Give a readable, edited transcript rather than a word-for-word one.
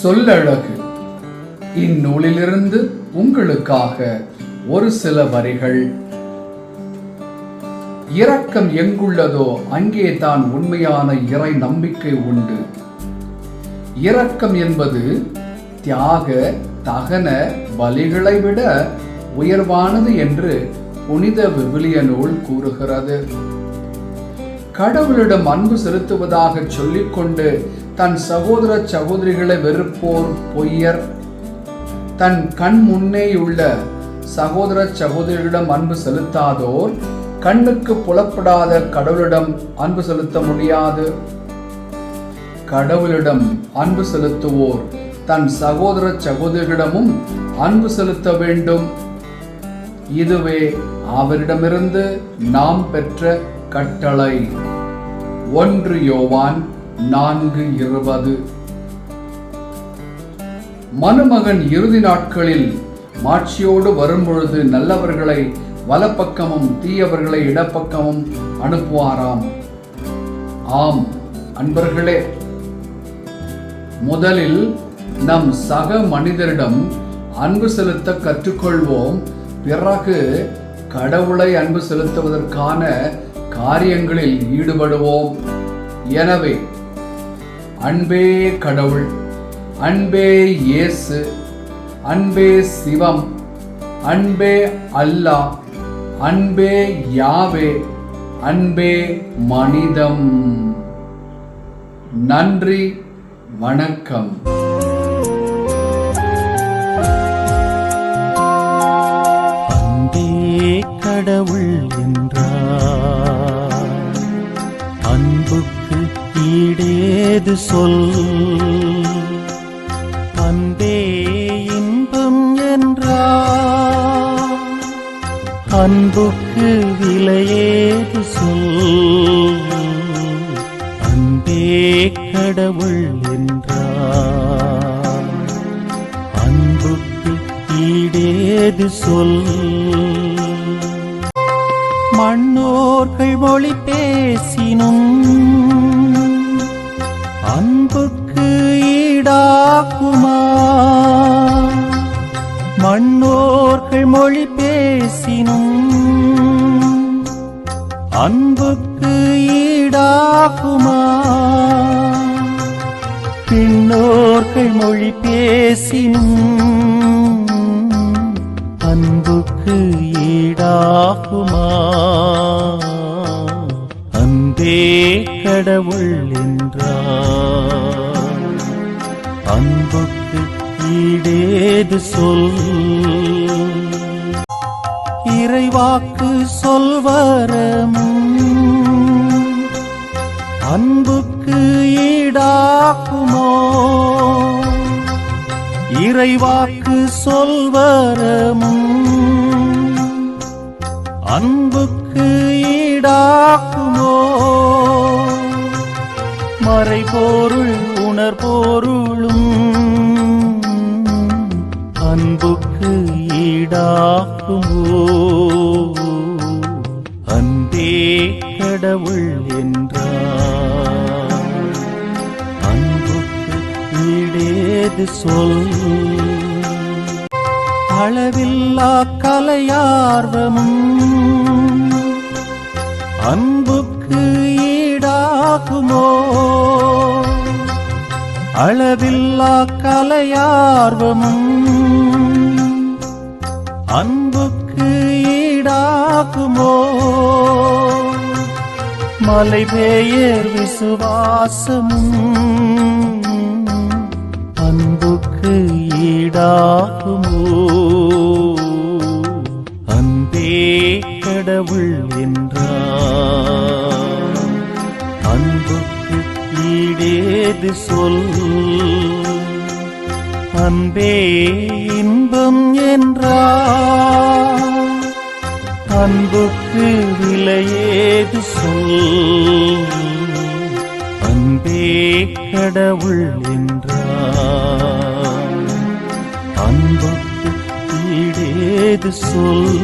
சொல்லழகு. இந்நூலிலிருந்து உங்களுக்காக ஒரு சில வரிகள். இரக்கம் எங்குள்ளதோ அங்கே தான் உண்மையான இறை நம்பிக்கை உண்டு. இரக்கம் என்பது தியாக தகன பலிகளை விட உயர்வானது என்று புனித விவிலிய நூல் கூறுகிறது. கடவுளிடம் அன்பு செலுத்துவதாக சொல்லிக்கொண்டு தன் சகோதர சகோதரிகளை வெறுப்போர் பொய்யர். தன் கண் முன்னேயுள்ள சகோதர சகோதரிகளிடம் அன்பு செலுத்தாதோர் கண்ணுக்கு புலப்படாத கடவுளிடம் அன்பு செலுத்த முடியாது. கடவுளிடம் அன்பு செலுத்துவோர் தன் சகோதர சகோதரிகளிடமும் அன்பு செலுத்த வேண்டும். இதுவே அவரிடமிருந்து நாம் பெற்ற கட்டளை. 1 யோவான் 4:20. மணமகன் இறுதி நாட்களில் மாட்சியோடு வரும்பொழுது நல்லவர்களை வலப்பக்கமும் தீயவர்களை இடப்பக்கமும் அனுப்புவாராம். ஆம் அன்பர்களே, முதலில் நம் சக மனிதரிடம் அன்பு செலுத்த கற்றுக்கொள்வோம். பிறகு கடவுளை அன்பு செலுத்துவதற்கான காரியங்களில் ஈடுபடுவோம். எனவே அன்பே கடவுள், அன்பே இயேசு, அன்பே சிவம், அன்பே அல்லாஹ், அன்பே யாவே, அன்பே மனிதம். நன்றி, வணக்கம். அன்பே கடவுள் என்றார், அன்புக்கு ஈடேது சொல். அன்பே இன்பம் என்றார், அன்புக்கு விலையேது சொல். அன்பே கடவுள் என்றார், அன்புக்கு ஈடேது சொல். மண்ணோர்கள் மொழி பேசினும் அன்புக்கு ஈடாகுமா? மண்ணோர்கள் மொழி பேசினும் அன்புக்கு ஈடாகுமா? பின்னோர்கள் மொழி பேசினும் அன்புக்கு ஈடாகுமா? அன்பே கடவுள் என்றார், அன்புக்கு ஈடேது சொல். இறைவாக்கு சொல்வரமும் அன்புக்கு ஈடாகுமோ? இறைவாக்கு சொல்வரமும் அன்புக்கு ஈடாகுமோ? மறைபொருள் உணர்பொருளும் அன்புக்கு ஈடாகுமோ? அன்பே கடவுள் என்றார், அன்புக்கு ஈடேது சொல். அளவில்லா கலையார்வமும் அன்புக்கு ஈடாகுமோ? அளவில்லா கலையார்வமும் அன்புக்கு ஈடாகுமோ? மலை பெயர் விசுவாசமும் அன்புக்கு ஈடாகுமோ? அன்பே கடவுள் என்றார், அன்புக்கு ஈடேது சொல். அன்பே இன்பம் என்றார், அன்புக்கு விலையேது சொல். அன்பே கடவுள் என்றார், அன்புக்கு ஈடேது சொல்.